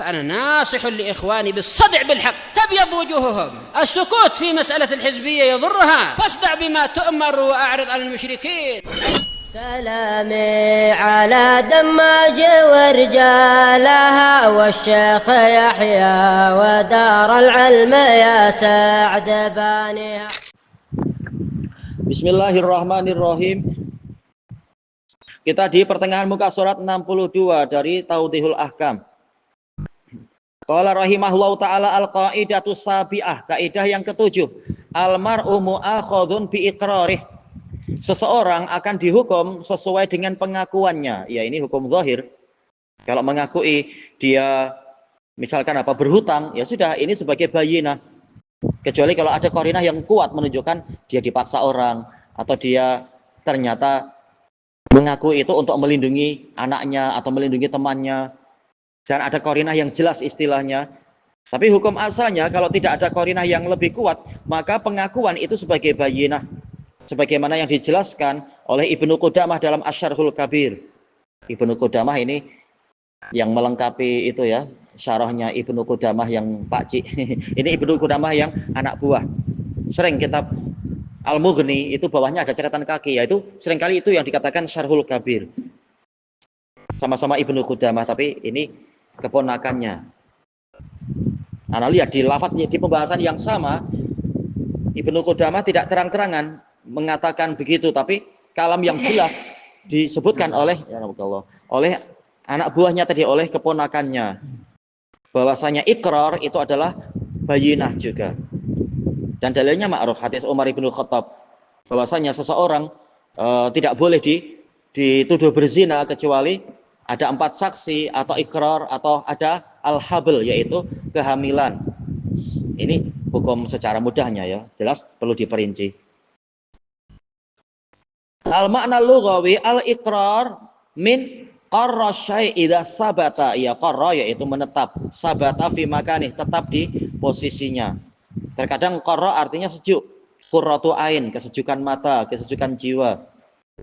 فأنا ناصح لإخواني بالصدع بالحق تبيض وجوههم. السكوت في مسألة الحزبية يضرها، فاصدع بما تؤمر وأعرض عن المشركين. سلامي على دماج ورجالها والشيخ يحيى ودار العلم يا سعد بانيها. Bismillahirrahmanirrahim. Kita di pertengahan muka surat 62 dari Tawdihul Ahkam. Qala rahimahullahu ta'ala al-qaidatu sabi'ah, kaidah yang ketujuh. Al-mar'u mu'akhadun bi iqrarih. Seseorang akan dihukum sesuai dengan pengakuannya. Ya, ini hukum zahir. Kalau mengakui dia misalkan berhutang, ya sudah, ini sebagai bayinah. Kecuali kalau ada qarinah yang kuat menunjukkan dia dipaksa orang atau dia ternyata mengaku itu untuk melindungi anaknya atau melindungi temannya, dan ada qarinah yang jelas istilahnya. Tapi hukum asalnya kalau tidak ada qarinah yang lebih kuat, maka pengakuan itu sebagai bayinah, sebagaimana yang dijelaskan oleh Ibnu Qudamah dalam Asy-Syarhul Kabir. Ibnu Qudamah ini yang melengkapi itu ya, syarahnya Ibnu Qudamah yang pakcik. Ini Ibnu Qudamah yang anak buah. Sering kitab Al-Mughni itu bawahnya ada catatan kaki, yaitu seringkali itu yang dikatakan Syarhul Kabir. Sama-sama Ibnu Qudamah, tapi ini keponakannya. Anda lihat di lafadznya, di pembahasan yang sama, Ibnu Qudamah tidak terang-terangan mengatakan begitu, tapi kalam yang jelas disebutkan oleh oleh anak buahnya tadi, oleh keponakannya, bahwasanya ikrar itu adalah bayinah juga. Dan dalilnya ma'ruf, hadis Umar bin Khattab, bahwasanya seseorang tidak boleh dituduh berzina kecuali ada 4 saksi atau ikrar atau ada al-habl, yaitu kehamilan. Ini hukum secara mudahnya ya, jelas perlu diperinci. Al-makna lughawi al-iqrar min qarra syai' idza sabata, ya qarra yaitu menetap, sabata fi makanih tetap di posisinya. Terkadang qarra artinya sejuk, qurratu ain kesejukan mata, kesejukan jiwa.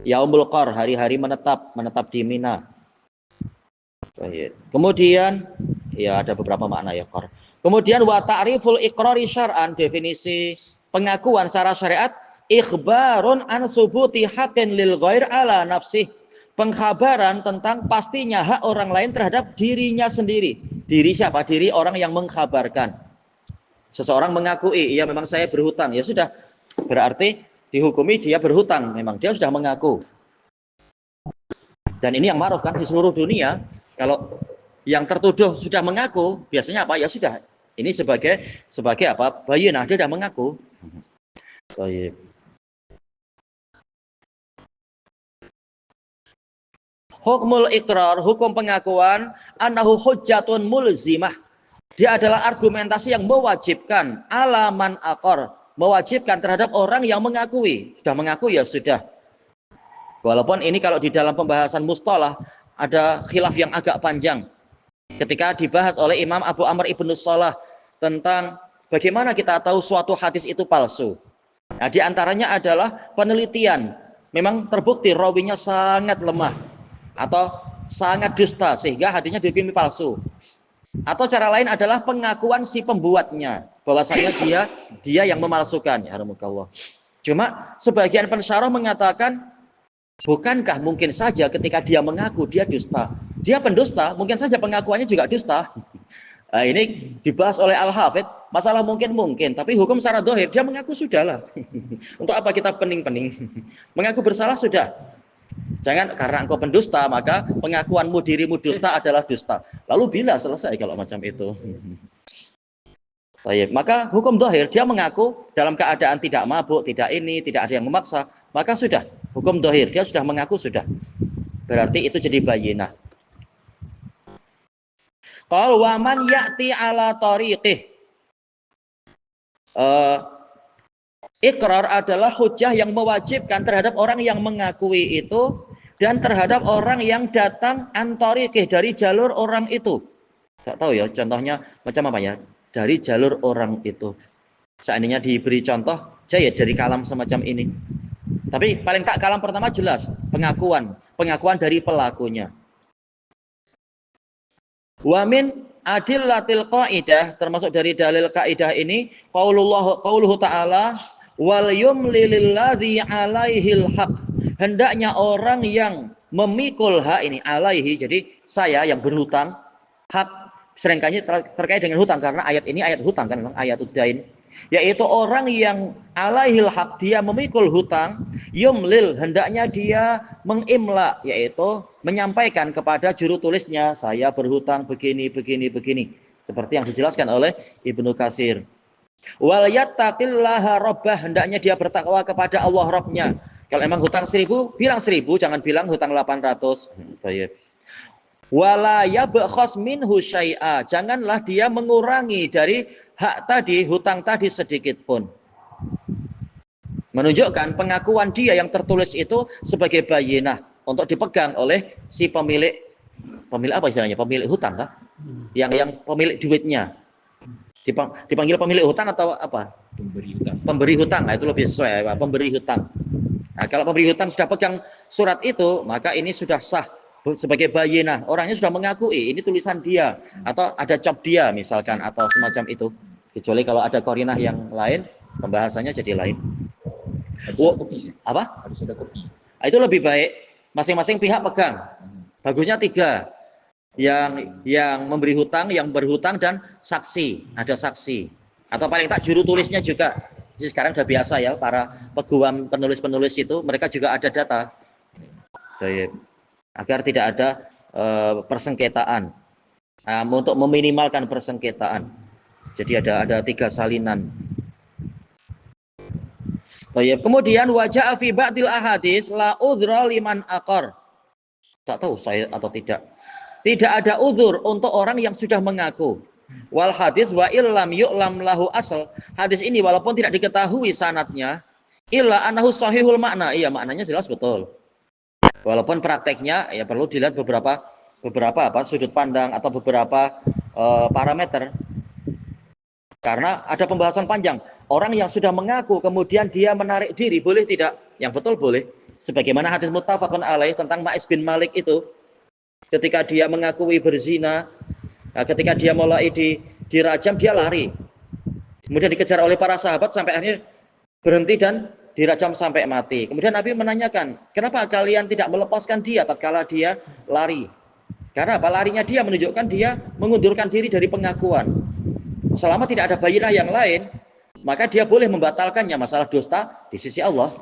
Yaumul qar hari-hari menetap di Mina. Kemudian ya ada beberapa makna ya qar. Kemudian wa ta'riful iqrari syar'an, definisi pengakuan secara syariat, ikhbarun an subuti haqqin lil ghair ala nafsih, pengkhabaran tentang pastinya hak orang lain terhadap dirinya sendiri. Diri siapa? Diri orang yang mengkhabarkan. Seseorang mengakui, iya memang saya berhutang, ya sudah, berarti dihukumi dia berhutang, memang dia sudah mengaku. Dan ini yang ma'ruf kan di seluruh dunia, kalau yang tertuduh sudah mengaku, biasanya apa? Ya sudah, ini sebagai apa? Bayinah, dia sudah mengaku. Baik. Hukmul iqrar, hukum pengakuan, annahu hujjatun mulzimah. Dia adalah argumentasi yang mewajibkan, alaman aqar, mewajibkan terhadap orang yang mengakui. Sudah mengaku ya sudah. Walaupun ini kalau di dalam pembahasan mustalah ada khilaf yang agak panjang. Ketika dibahas oleh Imam Abu Amr ibnu Shalah tentang bagaimana kita tahu suatu hadis itu palsu. Nah, di antaranya adalah penelitian. Memang terbukti rawinya sangat lemah atau sangat dusta sehingga hadisnya dihukumi palsu. Atau cara lain adalah pengakuan si pembuatnya bahwasanya dia yang memalsukan, ya rahmukallah. Cuma sebagian pensyarah mengatakan, bukankah mungkin saja ketika dia mengaku dia dusta, dia pendusta, mungkin saja pengakuannya juga dusta. Nah, ini dibahas oleh Al-Hafidh, masalah mungkin, tapi hukum secara zahir dia mengaku sudahlah. Untuk apa kita pening-pening? Mengaku bersalah sudah. Jangan karena engkau pendusta maka pengakuanmu dirimu dusta adalah dusta. Lalu bila selesai kalau macam itu? Baik, maka hukum zahir dia mengaku dalam keadaan tidak mabuk, tidak ada yang memaksa, maka sudah hukum zahir dia sudah mengaku sudah. Berarti itu jadi bayinah. Qal wa man ya'ti ala tariqih. Iqrar adalah hujjah yang mewajibkan terhadap orang yang mengakui itu dan terhadap orang yang datang antorikih dari jalur orang itu. Tidak tahu ya contohnya macam apa ya, dari jalur orang itu. Seandainya diberi contoh ya dari kalam semacam ini. Tapi paling tak kalam pertama jelas pengakuan dari pelakunya. Wa min adillatil qaidah, termasuk dari dalil kaidah ini, qauluhu ta'ala wal yumlil ladzi 'alaihil haq. Hendaknya orang yang memikul hak ini alaihi, jadi saya yang berhutang, hak seringkali terkait dengan hutang karena ayat ini ayat hutang kan, memang ayat udain, yaitu orang yang alaihil haq, dia memikul hutang, yumlil, hendaknya dia mengimla, yaitu menyampaikan kepada juru tulisnya, saya berhutang begini, seperti yang dijelaskan oleh Ibnu Katsir. Wal yattaqillaha rabbah, hendaknya dia bertakwa kepada Allah Rabbnya. Kalau emang hutang 1000, bilang 1000, jangan bilang hutang 800. Wala yabkhas minhu syai'a, janganlah dia mengurangi dari hak tadi, hutang tadi sedikit pun. Menunjukkan pengakuan dia yang tertulis itu sebagai bayinah untuk dipegang oleh si pemilik apa istilahnya? Pemilik hutang kah? Yang pemilik duitnya. Dipanggil pemilik hutang atau apa? Pemberi hutang. Pemberi hutang. Nah, itu lebih sesuai ya, pemberi hutang. Nah, kalau pemberi hutang sudah pegang surat itu, maka ini sudah sah sebagai bayinah. Orangnya sudah mengakui ini tulisan dia atau ada cap dia misalkan atau semacam itu. Kecuali kalau ada qarinah yang lain, pembahasannya jadi lain. Harus ada kopi sih. Apa? Harus ada kopi. Nah, itu lebih baik masing-masing pihak pegang. Bagusnya 3. Yang memberi hutang, yang berhutang, dan saksi. Ada saksi. Atau paling tak juru tulisnya juga. Jadi sekarang sudah biasa ya, para peguam penulis-penulis itu, mereka juga ada data. Agar tidak ada persengketaan. Untuk meminimalkan persengketaan. Jadi ada 3 salinan. Kemudian wajah fi ba'dil ahadits la udhra liman aqar. Tak tahu saya atau tidak. Tidak ada uzur untuk orang yang sudah mengaku. Wal hadis wa illam yu'lam lahu asal. Hadis ini walaupun tidak diketahui sanadnya, illa annahu sahihul makna. Iya, maknanya jelas betul. Walaupun prakteknya ya perlu dilihat beberapa sudut pandang atau beberapa parameter. Karena ada pembahasan panjang. Orang yang sudah mengaku kemudian dia menarik diri, boleh tidak? Yang betul boleh. Sebagaimana hadis muttafaqun alaih tentang Ma'is bin Malik itu. Ketika dia mengakui berzina, ketika dia mulai dirajam, dia lari. Kemudian dikejar oleh para sahabat sampai akhirnya berhenti dan dirajam sampai mati. Kemudian Nabi menanyakan, kenapa kalian tidak melepaskan dia tatkala dia lari? Karena apa? Larinya dia menunjukkan dia mengundurkan diri dari pengakuan. Selama tidak ada bayinah yang lain, maka dia boleh membatalkannya, masalah dusta di sisi Allah.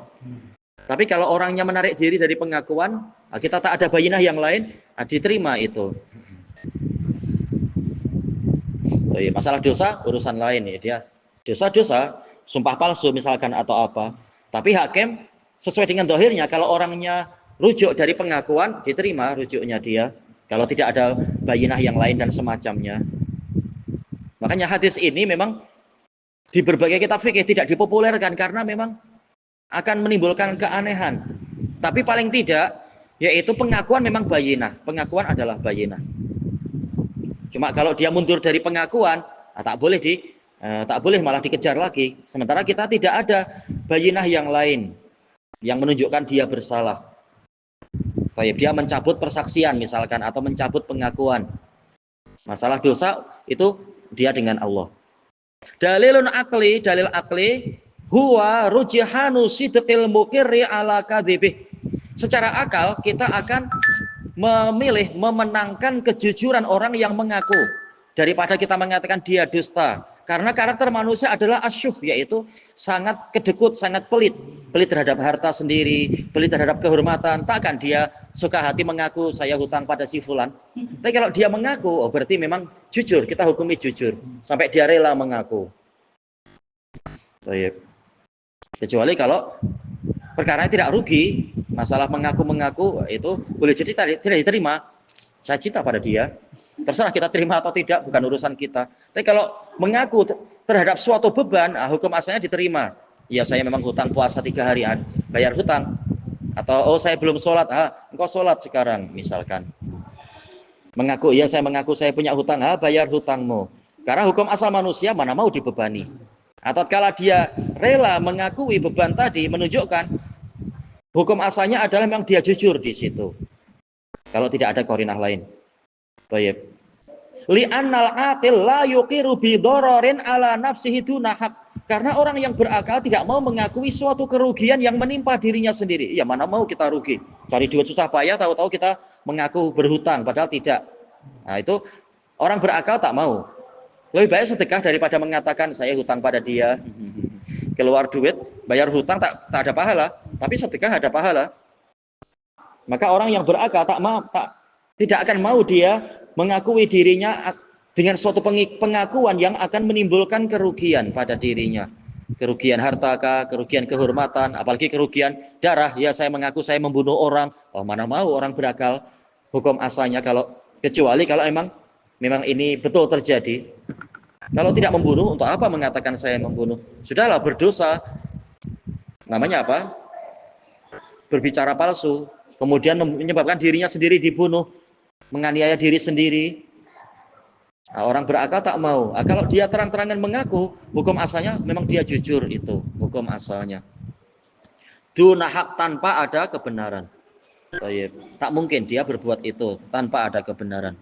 Tapi kalau orangnya menarik diri dari pengakuan, kita tak ada bayinah yang lain, diterima itu. Masalah dosa urusan lain ya, dia dosa-dosa, sumpah palsu misalkan atau apa. Tapi hakim sesuai dengan dohirnya, kalau orangnya rujuk dari pengakuan, diterima rujuknya dia. Kalau tidak ada bayinah yang lain dan semacamnya. Makanya hadis ini memang di berbagai kitab fikih tidak dipopulerkan karena memang akan menimbulkan keanehan. Tapi paling tidak, yaitu pengakuan memang bayinah. Pengakuan adalah bayinah. Cuma kalau dia mundur dari pengakuan, tak boleh malah dikejar lagi. Sementara kita tidak ada bayinah yang lain yang menunjukkan dia bersalah. Dia mencabut persaksian misalkan atau mencabut pengakuan. Masalah dosa itu dia dengan Allah. Dalil akli huwa rujhanu sidqil muqirri ala kadzibih. Secara akal kita akan memenangkan kejujuran orang yang mengaku daripada kita mengatakan dia dusta. Karena karakter manusia adalah asyuh, yaitu sangat kedekut, sangat pelit terhadap harta sendiri, pelit terhadap kehormatan. Takkan dia suka hati mengaku saya hutang pada si fulan. Tapi kalau dia mengaku, berarti memang jujur, kita hukumi jujur sampai dia rela mengaku. Kecuali kalau perkaranya tidak rugi, masalah mengaku itu boleh jadi tidak diterima. Saya cinta pada dia, terserah kita terima atau tidak, bukan urusan kita. Tapi kalau mengaku terhadap suatu beban, hukum asalnya diterima. Ya saya memang hutang puasa 3 harian, bayar hutang. Atau saya belum sholat, engkau sholat sekarang misalkan. Mengaku, ya saya mengaku saya punya hutang, bayar hutangmu. Karena hukum asal manusia mana mau dibebani. Atau kalau dia rela mengakui beban tadi, menunjukkan hukum asalnya adalah memang dia jujur di situ. Kalau tidak ada qarinah lain. Baik. Li'annal atil la yuqiru bi dhararin ala nafsihi duna haq. Karena orang yang berakal tidak mau mengakui suatu kerugian yang menimpa dirinya sendiri. Ya mana mau kita rugi. Cari duit susah payah, tahu-tahu kita mengaku berhutang padahal tidak. Nah, itu orang berakal tak mau. Lebih baik sedekah daripada mengatakan saya hutang pada dia. Keluar duit, bayar hutang tak ada pahala, tapi sedekah ada pahala. Maka orang yang berakal tidak akan mau dia mengakui dirinya dengan suatu pengakuan yang akan menimbulkan kerugian pada dirinya. Kerugian harta, kerugian kehormatan, apalagi kerugian darah. Ya saya mengaku saya membunuh orang. Oh mana mau orang berakal hukum asalnya kecuali kalau memang ini betul terjadi. Kalau tidak membunuh, untuk apa mengatakan saya membunuh? Sudahlah berdosa. Namanya apa? Berbicara palsu. Kemudian menyebabkan dirinya sendiri dibunuh. Menganiaya diri sendiri. Nah, orang berakal tak mau. Nah, kalau dia terang-terangan mengaku, hukum asalnya memang dia jujur itu. Hukum asalnya. Duna hak tanpa ada kebenaran. Tak mungkin dia berbuat itu tanpa ada kebenaran.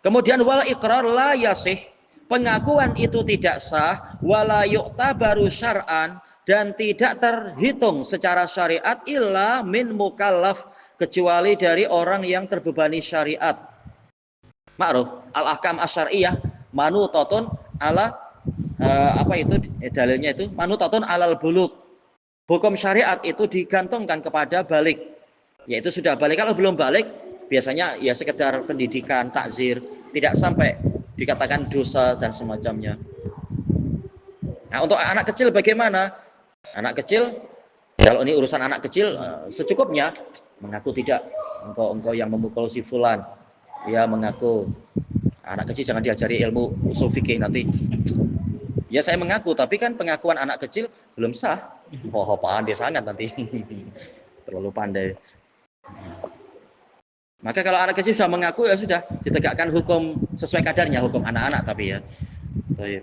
Kemudian wal iqrar la yasih. Pengakuan itu tidak sah. Wala yu'tabaru syar'an. Dan tidak terhitung secara syariat illa min mukallaf. Kecuali dari orang yang terbebani syariat. Ma'ruf al-ahkam asyariyah manutatun ala dalilnya itu manutatun alal bulugh. Hukum syariat itu digantungkan kepada balik, yaitu sudah balik. Kalau belum balik biasanya ya sekedar pendidikan, takzir, tidak sampai dikatakan dosa dan semacamnya. Nah, untuk anak kecil bagaimana? Anak kecil, kalau ini urusan anak kecil secukupnya mengaku tidak, engkau yang memukul si fulan. Ya mengaku. Anak kecil jangan diajari ilmu usul fikih nanti. Ya saya mengaku, tapi kan pengakuan anak kecil belum sah. Oh pandai sangat nanti. Terlalu pandai. Maka kalau anak kecil sudah mengaku ya sudah ditegakkan hukum sesuai kadarnya, hukum anak-anak tapi ya.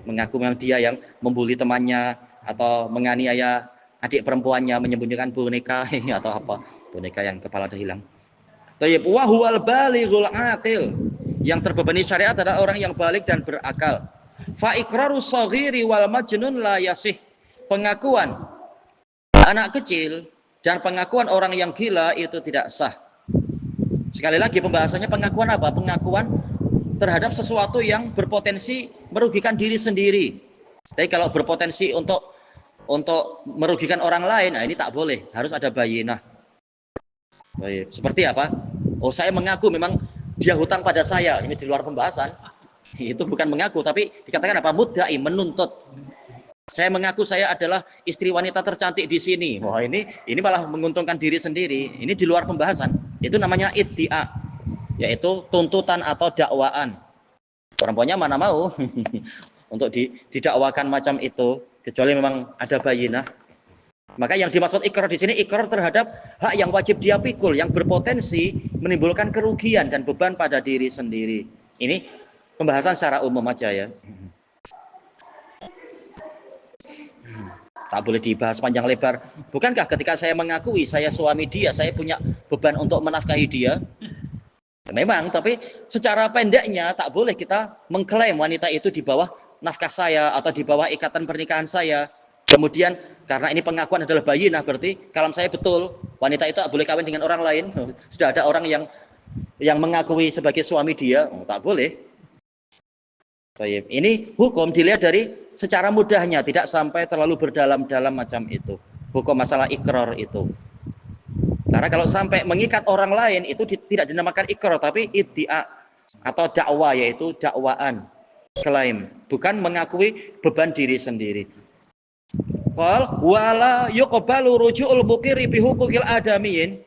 Mengaku memang dia yang membuli temannya atau menganiaya adik perempuannya, menyembunyikan boneka atau apa, boneka yang kepala terhilang. Tayyib wa huwal balighul atil. Yang terbebani syariat adalah orang yang balik dan berakal. Fa iqraru shaghiri wal majnun la yasih. Pengakuan anak kecil dan pengakuan orang yang gila itu tidak sah. Sekali lagi pembahasannya pengakuan apa? Pengakuan terhadap sesuatu yang berpotensi merugikan diri sendiri. Tapi kalau berpotensi untuk merugikan orang lain, nah ini tak boleh, harus ada bayinah. Seperti apa? Oh saya mengaku memang dia hutang pada saya. Ini di luar pembahasan. Itu bukan mengaku, tapi dikatakan apa? Mudda'i, menuntut. Saya mengaku saya adalah istri wanita tercantik di sini. Wah ini malah menguntungkan diri sendiri. Ini di luar pembahasan. Itu namanya iddia, yaitu tuntutan atau dakwaan. Perempuannya mana mau untuk didakwakan macam itu, kecuali memang ada bayinah. Maka yang dimaksud ikrar di sini ikrar terhadap hak yang wajib dia pikul, yang berpotensi menimbulkan kerugian dan beban pada diri sendiri. Ini pembahasan secara umum aja ya. Tak boleh dibahas panjang lebar. Bukankah ketika saya mengakui saya suami dia, saya punya beban untuk menafkahi dia? Memang, tapi secara pendeknya tak boleh kita mengklaim wanita itu di bawah nafkah saya atau di bawah ikatan pernikahan saya. Kemudian karena ini pengakuan adalah bayinah, berarti kalau saya betul wanita itu tak boleh kawin dengan orang lain. Sudah ada orang yang mengakui sebagai suami dia, tak boleh. Ini hukum dilihat dari secara mudahnya, tidak sampai terlalu berdalam-dalam macam itu. Hukum masalah ikrar itu. Karena kalau sampai mengikat orang lain itu tidak dinamakan ikrar, tapi iddia atau dakwah, yaitu dakwaan, klaim, bukan mengakui beban diri sendiri. Qal wala yuqbalu ruju'ul muqirri bi huquqil adamiyin.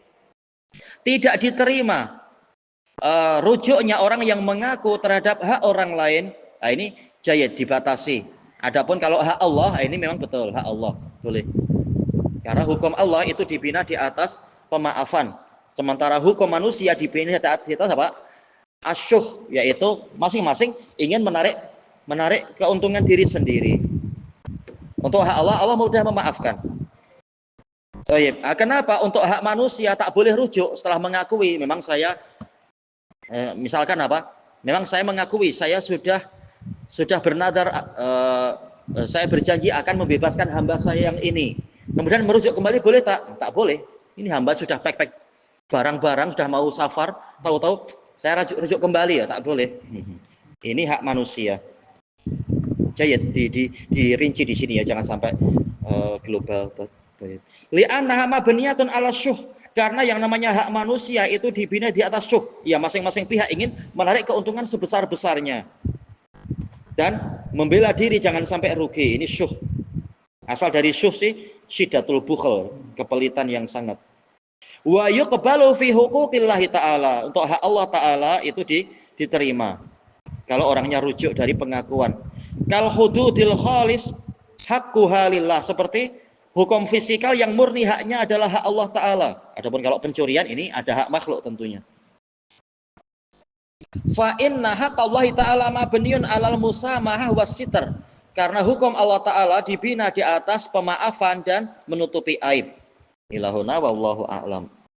Tidak diterima rujuknya orang yang mengaku terhadap hak orang lain. Nah, ini jayid dibatasi. Adapun kalau hak Allah, ini memang betul hak Allah, boleh. Karena hukum Allah itu dibina di atas pemaafan. Sementara hukum manusia dibina di atas apa? Asyuh, yaitu masing-masing ingin menarik keuntungan diri sendiri. Untuk hak Allah, Allah mudah memaafkan. Kenapa untuk hak manusia tak boleh rujuk setelah mengakui memang saya misalkan apa? Memang saya mengakui saya sudah bernadar, saya berjanji akan membebaskan hamba saya yang ini. Kemudian merujuk kembali boleh tak? Tak boleh. Ini hamba sudah pack barang-barang, sudah mau safar, tahu-tahu saya rujuk kembali, ya tak boleh. Ini hak manusia. Jadi dirinci di sini ya, jangan sampai global. Li'annaha mabniyatun 'ala syuh, karena yang namanya hak manusia itu dibina di atas syuh. Ya, masing-masing pihak ingin menarik keuntungan sebesar-besarnya. Dan membela diri jangan sampai rugi. Ini syuh. Asal dari syuh sih syiddatul bukhl, kepelitan yang sangat. Wa yuqbalu fi huquqillahi ta'ala. Untuk hak Allah Ta'ala itu diterima kalau orangnya rujuk dari pengakuan. Kal hududil khalis haqquha lillah, seperti hukum fisikal yang murni haknya adalah hak Allah Ta'ala. Adapun kalau pencurian ini ada hak makhluk tentunya. Fa inna haqqallahi ta'ala mabniyun 'alal musamahah was-sitr. Karena hukum Allah Ta'ala dibina di atas pemaafan dan menutupi aib. Ilahuna wallahu a'lam.